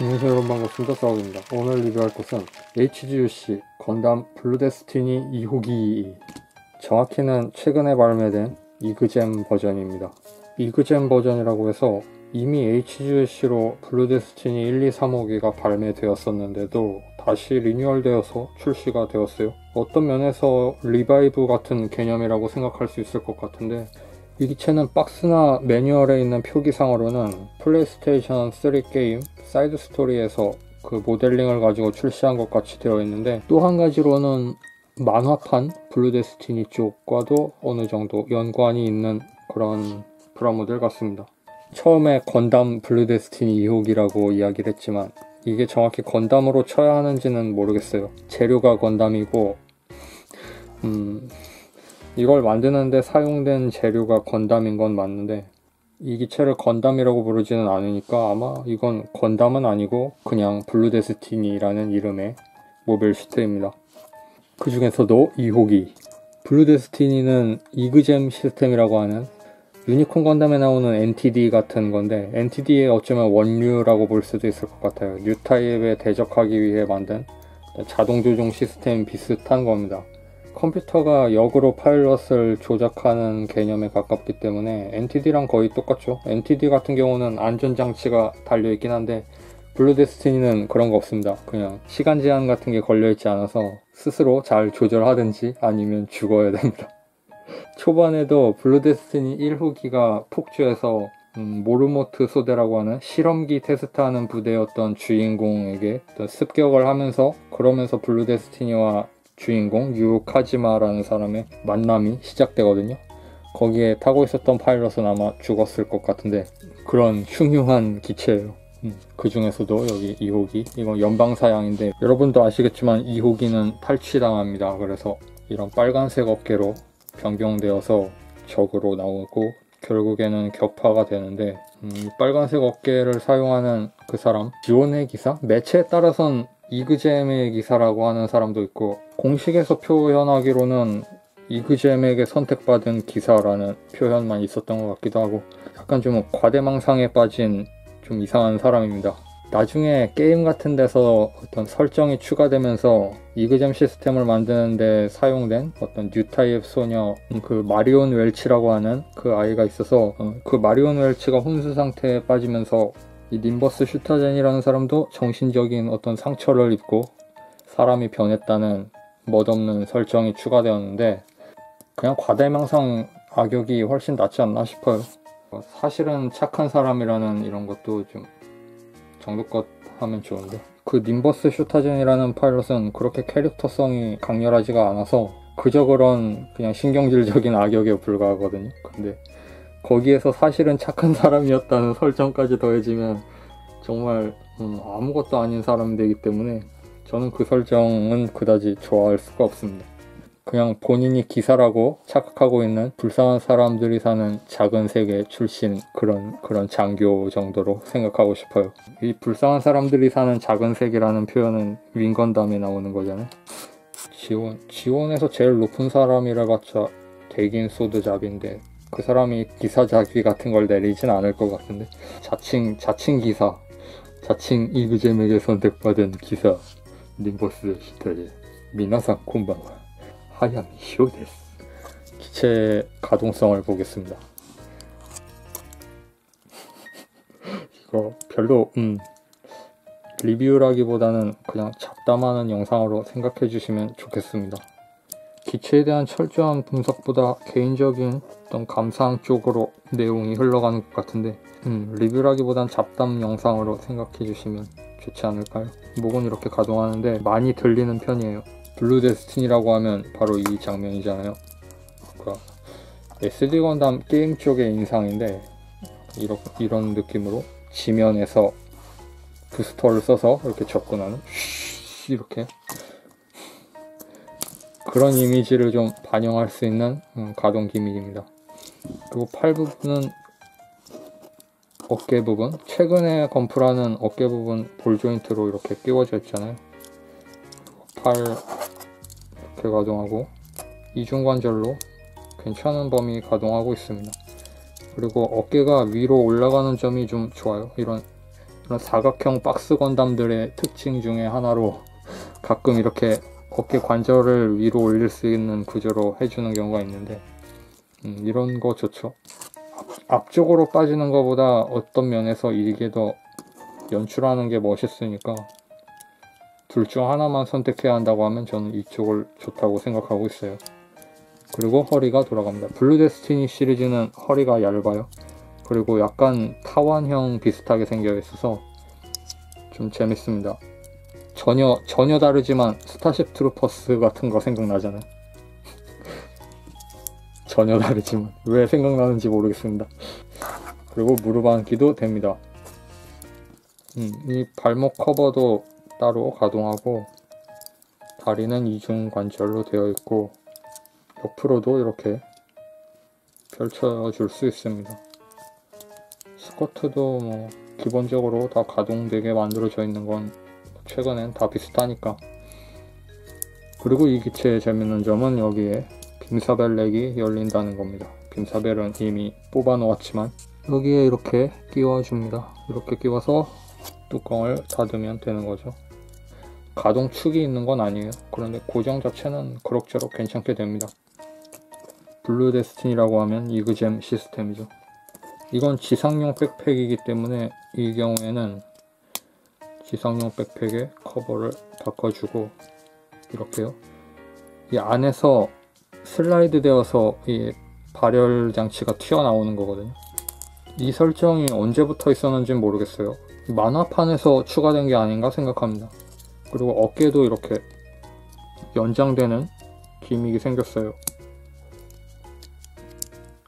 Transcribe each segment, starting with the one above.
안녕하세요 여러분, 반갑습니다. 싸우입니다. 오늘 리뷰할 것은 HGUC 건담 블루데스티니 2호기, 정확히는 최근에 발매된 이그잼 버전입니다. 이그잼 버전이라고 해서 이미 HGUC로 블루데스티니 1, 2, 3호기가 발매되었었는데도 다시 리뉴얼되어서 출시가 되었어요. 어떤 면에서 리바이브 같은 개념이라고 생각할 수 있을 것 같은데, 이 기체는 박스나 매뉴얼에 있는 표기상으로는 플레이스테이션 3 게임 사이드 스토리에서 그 모델링을 가지고 출시한 것 같이 되어 있는데, 또 한 가지로는 만화판 블루데스티니 쪽과도 어느 정도 연관이 있는 그런 프라모델 같습니다. 처음에 건담 블루데스티니 2호기라고 이야기를 했지만 이게 정확히 건담으로 쳐야 하는지는 모르겠어요. 재료가 건담이고 이걸 만드는데 사용된 재료가 건담인 건 맞는데, 이 기체를 건담이라고 부르지는 않으니까 아마 이건 건담은 아니고 그냥 블루데스티니라는 이름의 모빌 슈트입니다. 그 중에서도 2호기 블루데스티니는 이그잼 시스템이라고 하는 유니콘 건담에 나오는 NTD 같은 건데, NTD의 어쩌면 원류라고 볼 수도 있을 것 같아요. 뉴 타입에 대적하기 위해 만든 자동 조종 시스템 비슷한 겁니다. 컴퓨터가 역으로 파일럿을 조작하는 개념에 가깝기 때문에 NTD랑 거의 똑같죠. NTD 같은 경우는 안전장치가 달려있긴 한데, 블루데스티니는 그런 거 없습니다. 그냥 시간 제한 같은 게 걸려있지 않아서 스스로 잘 조절하든지 아니면 죽어야 됩니다. 초반에도 블루데스티니 1호기가 폭주해서 모르모트 소대라고 하는 실험기 테스트하는 부대였던 주인공에게 습격을 하면서, 그러면서 블루데스티니와 주인공 유카지마라는 사람의 만남이 시작되거든요. 거기에 타고 있었던 파일럿은 아마 죽었을 것 같은데, 그런 흉흉한 기체예요. 그 중에서도 여기 2호기, 이건 연방사양인데 여러분도 아시겠지만 2호기는 탈취당합니다. 그래서 이런 빨간색 어깨로 변경되어서 적으로 나오고 결국에는 격파가 되는데, 빨간색 어깨를 사용하는 그 사람, 지원의 기사? 매체에 따라선 이그잼의 기사라고 하는 사람도 있고, 공식에서 표현하기로는 이그잼에게 선택받은 기사라는 표현만 있었던 것 같기도 하고, 약간 좀 과대망상에 빠진 좀 이상한 사람입니다. 나중에 게임 같은 데서 어떤 설정이 추가되면서 이그잼 시스템을 만드는데 사용된 어떤 뉴타입 소녀, 그 마리온 웰치라고 하는 그 아이가 있어서, 그 마리온 웰치가 혼수 상태에 빠지면서 이 님버스 슈타젠이라는 사람도 정신적인 어떤 상처를 입고 사람이 변했다는 멋없는 설정이 추가되었는데, 그냥 과대망상 악역이 훨씬 낫지 않나 싶어요. 사실은 착한 사람이라는 이런 것도 좀 정도껏 하면 좋은데, 그 님버스 슈타젠이라는 파일럿은 그렇게 캐릭터성이 강렬하지가 않아서 그저 그런 그냥 신경질적인 악역에 불과하거든요. 근데 거기에서 사실은 착한 사람이었다는 설정까지 더해지면 정말 아무것도 아닌 사람이 되기 때문에 저는 그 설정은 그다지 좋아할 수가 없습니다. 그냥 본인이 기사라고 착각하고 있는 불쌍한 사람들이 사는 작은 세계 출신 그런 장교 정도로 생각하고 싶어요. 이 불쌍한 사람들이 사는 작은 세계라는 표현은 윙건담에 나오는 거잖아요. 지원에서 제일 높은 사람이라 봤자 대긴 소드잡인데, 그 사람이 기사자기 같은 걸 내리진 않을 것 같은데, 자칭 기사, 자칭 이그잼에게 선택받은 기사 님버스 슈타제 미나상 콘방와 하야미 쇼데스. 기체의 가동성을 보겠습니다. 이거 별로 리뷰라기보다는 그냥 잡담하는 영상으로 생각해 주시면 좋겠습니다. 기체에 대한 철저한 분석보다 개인적인 어떤 감상 쪽으로 내용이 흘러가는 것 같은데, 리뷰라기보단 잡담 영상으로 생각해 주시면 좋지 않을까요? 목은 이렇게 가동하는데 많이 들리는 편이에요. 블루데스티니라고 하면 바로 이 장면이잖아요. 그러니까 SD 건담 게임 쪽의 인상인데, 이런 느낌으로 지면에서 부스터를 써서 이렇게 접근하는, 이렇게 그런 이미지를 좀 반영할 수 있는 가동 기믹입니다. 그리고 팔 부분은 어깨 부분, 최근에 건프라는 어깨 부분 볼 조인트로 이렇게 끼워져 있잖아요. 팔 이렇게 가동하고 이중관절로 괜찮은 범위 가동하고 있습니다. 그리고 어깨가 위로 올라가는 점이 좀 좋아요. 이런 그런 사각형 박스 건담들의 특징 중에 하나로 가끔 이렇게 어깨 관절을 위로 올릴 수 있는 구조로 해주는 경우가 있는데 이런 거 좋죠. 앞쪽으로 빠지는 것보다 어떤 면에서 이게 더 연출하는 게 멋있으니까 둘 중 하나만 선택해야 한다고 하면 저는 이쪽을 좋다고 생각하고 있어요. 그리고 허리가 돌아갑니다. 블루 데스티니 시리즈는 허리가 얇아요. 그리고 약간 타완형 비슷하게 생겨 있어서 좀 재밌습니다. 전혀 다르지만 스타쉽 트루퍼스 같은 거 생각나잖아요. 전혀 다르지만 왜 생각나는지 모르겠습니다. 그리고 무릎 안기도 됩니다. 이 발목 커버도 따로 가동하고 다리는 이중 관절로 되어 있고 옆으로도 이렇게 펼쳐줄 수 있습니다. 스커트도 뭐 기본적으로 다 가동되게 만들어져 있는 건 최근엔 다 비슷하니까. 그리고 이 기체의 재밌는 점은 여기에 빔사벨 렉이 열린다는 겁니다. 빔사벨은 이미 뽑아 놓았지만 여기에 이렇게 끼워줍니다. 이렇게 끼워서 뚜껑을 닫으면 되는 거죠. 가동축이 있는 건 아니에요. 그런데 고정 자체는 그럭저럭 괜찮게 됩니다. 블루 데스티니라고 하면 이그잼 시스템이죠. 이건 지상용 백팩이기 때문에 이 경우에는 지상용 백팩의 커버를 바꿔주고 이렇게요. 이 안에서 슬라이드 되어서 이 발열 장치가 튀어나오는 거거든요. 이 설정이 언제부터 있었는지 모르겠어요. 만화판에서 추가된 게 아닌가 생각합니다. 그리고 어깨도 이렇게 연장되는 기믹이 생겼어요.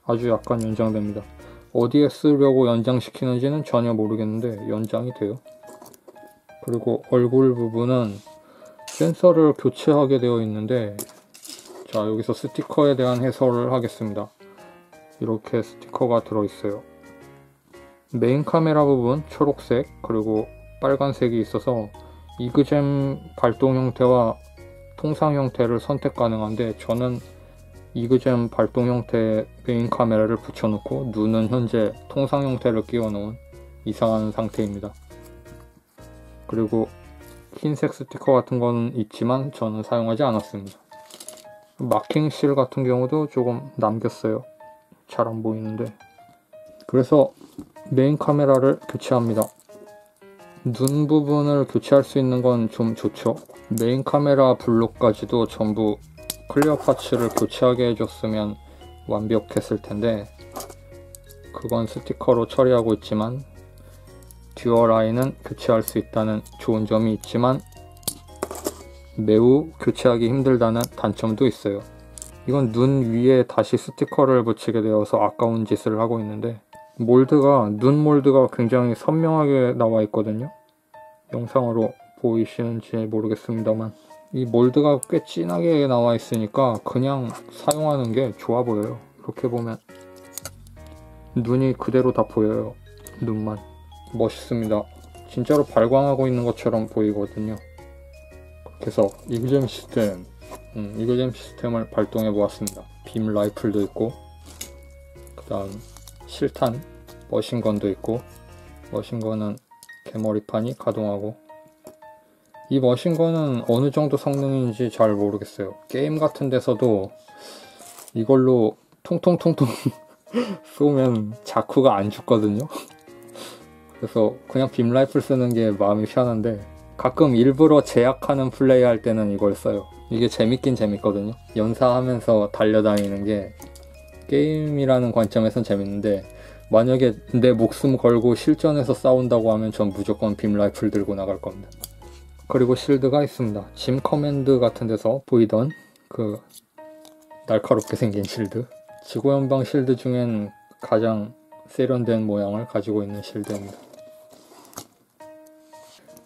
아주 약간 연장됩니다. 어디에 쓰려고 연장시키는지는 전혀 모르겠는데 연장이 돼요. 그리고 얼굴 부분은 센서를 교체하게 되어 있는데, 자, 여기서 스티커에 대한 해설을 하겠습니다. 이렇게 스티커가 들어있어요. 메인 카메라 부분 초록색 그리고 빨간색이 있어서 이그잼 발동 형태와 통상 형태를 선택 가능한데, 저는 이그잼 발동 형태의 메인 카메라를 붙여놓고 눈은 현재 통상 형태를 끼워 놓은 이상한 상태입니다. 그리고 흰색 스티커 같은 건 있지만 저는 사용하지 않았습니다. 마킹 실 같은 경우도 조금 남겼어요. 잘 안 보이는데. 그래서 메인 카메라를 교체합니다. 눈 부분을 교체할 수 있는 건 좀 좋죠. 메인 카메라 블록까지도 전부 클리어 파츠를 교체하게 해줬으면 완벽했을 텐데, 그건 스티커로 처리하고 있지만 듀얼 아이는 교체할 수 있다는 좋은 점이 있지만 매우 교체하기 힘들다는 단점도 있어요. 이건 눈 위에 다시 스티커를 붙이게 되어서 아까운 짓을 하고 있는데, 눈 몰드가 굉장히 선명하게 나와 있거든요. 영상으로 보이시는지 모르겠습니다만 이 몰드가 꽤 진하게 나와 있으니까 그냥 사용하는 게 좋아 보여요. 이렇게 보면 눈이 그대로 다 보여요. 눈만. 멋있습니다. 진짜로 발광하고 있는 것처럼 보이거든요. 그래서 이그잼 시스템을 발동해 보았습니다. 빔 라이플도 있고, 그 다음 실탄 머신건도 있고, 머신건은 개머리판이 가동하고, 이 머신건은 어느 정도 성능인지 잘 모르겠어요. 게임 같은 데서도 이걸로 통통통통 쏘면 자쿠가 안 죽거든요. 그래서 그냥 빔 라이플 쓰는 게 마음이 편한데, 가끔 일부러 제약하는 플레이 할 때는 이걸 써요. 이게 재밌긴 재밌거든요. 연사하면서 달려다니는 게 게임이라는 관점에선 재밌는데, 만약에 내 목숨 걸고 실전에서 싸운다고 하면 전 무조건 빔 라이플 들고 나갈 겁니다. 그리고 실드가 있습니다. 짐 커맨드 같은 데서 보이던 그 날카롭게 생긴 실드, 지구연방 실드 중엔 가장 세련된 모양을 가지고 있는 실드입니다.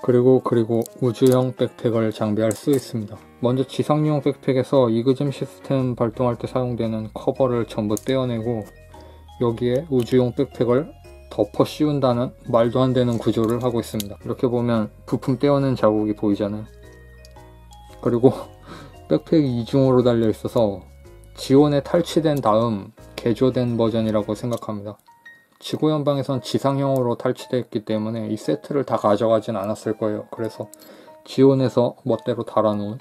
그리고 우주형 백팩을 장비할 수 있습니다. 먼저 지상용 백팩에서 이그잼 시스템 발동할 때 사용되는 커버를 전부 떼어내고 여기에 우주용 백팩을 덮어 씌운다는 말도 안 되는 구조를 하고 있습니다. 이렇게 보면 부품 떼어낸 자국이 보이잖아요. 그리고 백팩이 이중으로 달려 있어서 지원에 탈취된 다음 개조된 버전이라고 생각합니다. 지구연방에선 지상형으로 탈취되어 있기 때문에 이 세트를 다 가져가진 않았을 거예요. 그래서 지온에서 멋대로 달아놓은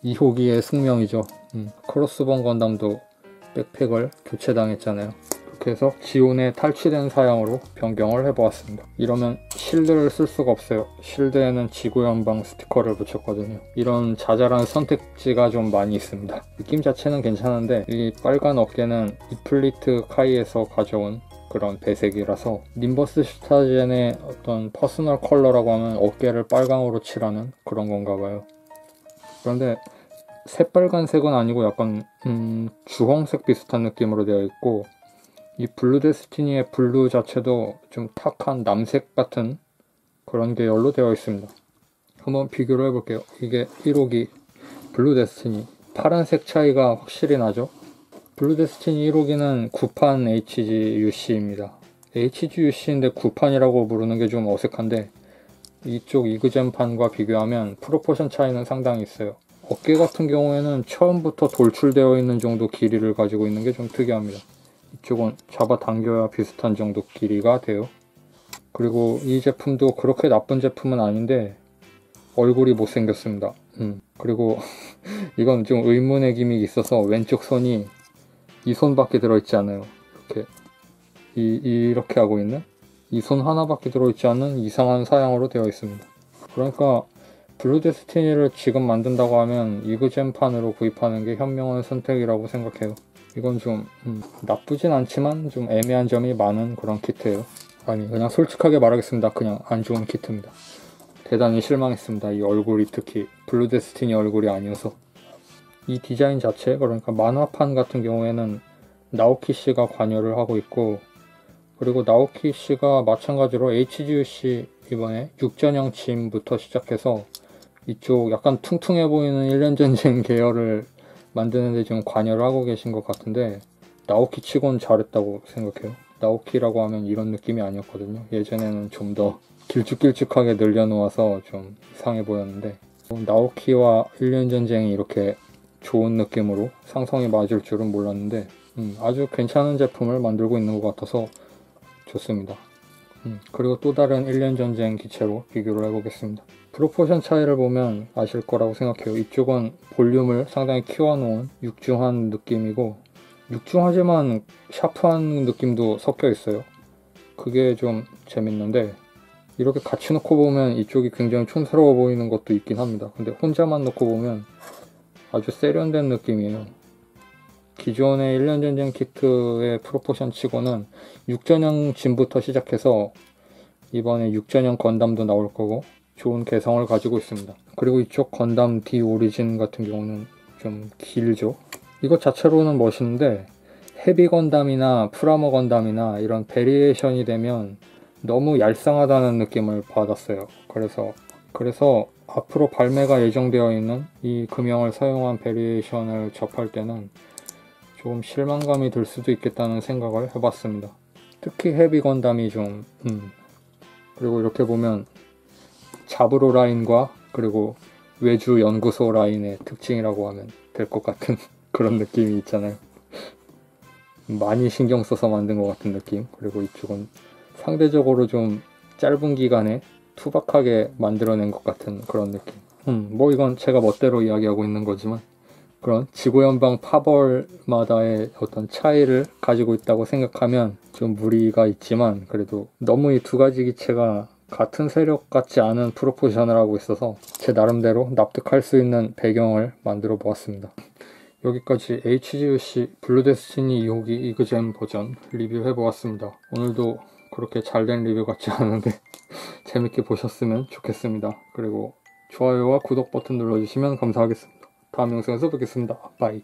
2호기의 숙명이죠. 크로스본 건담도 백팩을 교체당했잖아요. 그렇게 해서 지온에 탈취된 사양으로 변경을 해보았습니다. 이러면 실드를 쓸 수가 없어요. 실드에는 지구연방 스티커를 붙였거든요. 이런 자잘한 선택지가 좀 많이 있습니다. 느낌 자체는 괜찮은데 이 빨간 어깨는 이플리트 카이에서 가져온 그런 배색이라서 님버스 슈타젠의 어떤 퍼스널 컬러라고 하면 어깨를 빨강으로 칠하는 그런 건가 봐요. 그런데 새빨간색은 아니고 약간 주홍색 비슷한 느낌으로 되어 있고, 이 블루 데스티니의 블루 자체도 좀 탁한 남색 같은 그런 계열로 되어 있습니다. 한번 비교를 해볼게요. 이게 1호기 블루 데스티니, 파란색 차이가 확실히 나죠. 블루 데스티니 1호기는 9판 HGUC입니다. HGUC인데 9판이라고 부르는 게 좀 어색한데, 이쪽 이그젠판과 비교하면 프로포션 차이는 상당히 있어요. 어깨 같은 경우에는 처음부터 돌출되어 있는 정도 길이를 가지고 있는 게 좀 특이합니다. 이쪽은 잡아당겨야 비슷한 정도 길이가 돼요. 그리고 이 제품도 그렇게 나쁜 제품은 아닌데 얼굴이 못생겼습니다. 그리고 이건 좀 의문의 기믹이 있어서 왼쪽 손이 이 손밖에 들어있지 않아요. 이렇게 이렇게 하고 있는 이 손 하나밖에 들어있지 않은 이상한 사양으로 되어 있습니다. 그러니까 블루 데스티니를 지금 만든다고 하면 이그젠판으로 구입하는 게 현명한 선택이라고 생각해요. 이건 좀 나쁘진 않지만 좀 애매한 점이 많은 그런 키트예요. 아니, 그냥 솔직하게 말하겠습니다. 그냥 안 좋은 키트입니다. 대단히 실망했습니다. 이 얼굴이 특히 블루 데스티니 얼굴이 아니어서. 이 디자인 자체, 그러니까 만화판 같은 경우에는 나오키 씨가 관여를 하고 있고, 그리고 나오키 씨가 마찬가지로 HGUC 이번에 육전형 짐부터 시작해서 이쪽 약간 퉁퉁해 보이는 1년 전쟁 계열을 만드는데 좀 관여를 하고 계신 것 같은데, 나오키 치곤 잘했다고 생각해요. 나오키라고 하면 이런 느낌이 아니었거든요. 예전에는 좀 더 길쭉길쭉하게 늘려놓아서 좀 이상해 보였는데, 나오키와 1년 전쟁이 이렇게 좋은 느낌으로 상성이 맞을 줄은 몰랐는데 아주 괜찮은 제품을 만들고 있는 것 같아서 좋습니다. 그리고 또 다른 1년 전쟁 기체로 비교를 해보겠습니다. 프로포션 차이를 보면 아실 거라고 생각해요. 이쪽은 볼륨을 상당히 키워놓은 육중한 느낌이고, 육중하지만 샤프한 느낌도 섞여 있어요. 그게 좀 재밌는데, 이렇게 같이 놓고 보면 이쪽이 굉장히 촌스러워 보이는 것도 있긴 합니다. 근데 혼자만 놓고 보면 아주 세련된 느낌이에요. 기존의 1년 전쟁 키트의 프로포션 치고는 육전형 짐부터 시작해서 이번에 육전형 건담도 나올 거고 좋은 개성을 가지고 있습니다. 그리고 이쪽 건담 D 오리진 같은 경우는 좀 길죠. 이것 자체로는 멋있는데 헤비 건담이나 프라모 건담이나 이런 베리에이션이 되면 너무 얄쌍하다는 느낌을 받았어요. 그래서 앞으로 발매가 예정되어 있는 이 금형을 사용한 베리에이션을 접할 때는 좀 실망감이 들 수도 있겠다는 생각을 해봤습니다. 특히 헤비 건담이 좀 그리고 이렇게 보면 자브로 라인과 그리고 외주 연구소 라인의 특징이라고 하면 될 것 같은 그런 느낌이 있잖아요. 많이 신경 써서 만든 것 같은 느낌. 그리고 이쪽은 상대적으로 좀 짧은 기간에 투박하게 만들어낸 것 같은 그런 느낌. 뭐 이건 제가 멋대로 이야기하고 있는 거지만 그런 지구연방 파벌마다의 어떤 차이를 가지고 있다고 생각하면 좀 무리가 있지만, 그래도 너무 이 두 가지 기체가 같은 세력 같지 않은 프로포션을 하고 있어서 제 나름대로 납득할 수 있는 배경을 만들어 보았습니다. 여기까지 HGUC 블루 데스티니 2호기 이그젠 버전 리뷰해 보았습니다. 오늘도 그렇게 잘된 리뷰 같지 않은데 재밌게 보셨으면 좋겠습니다. 그리고 좋아요와 구독 버튼 눌러주시면 감사하겠습니다. 다음 영상에서 뵙겠습니다. 바이.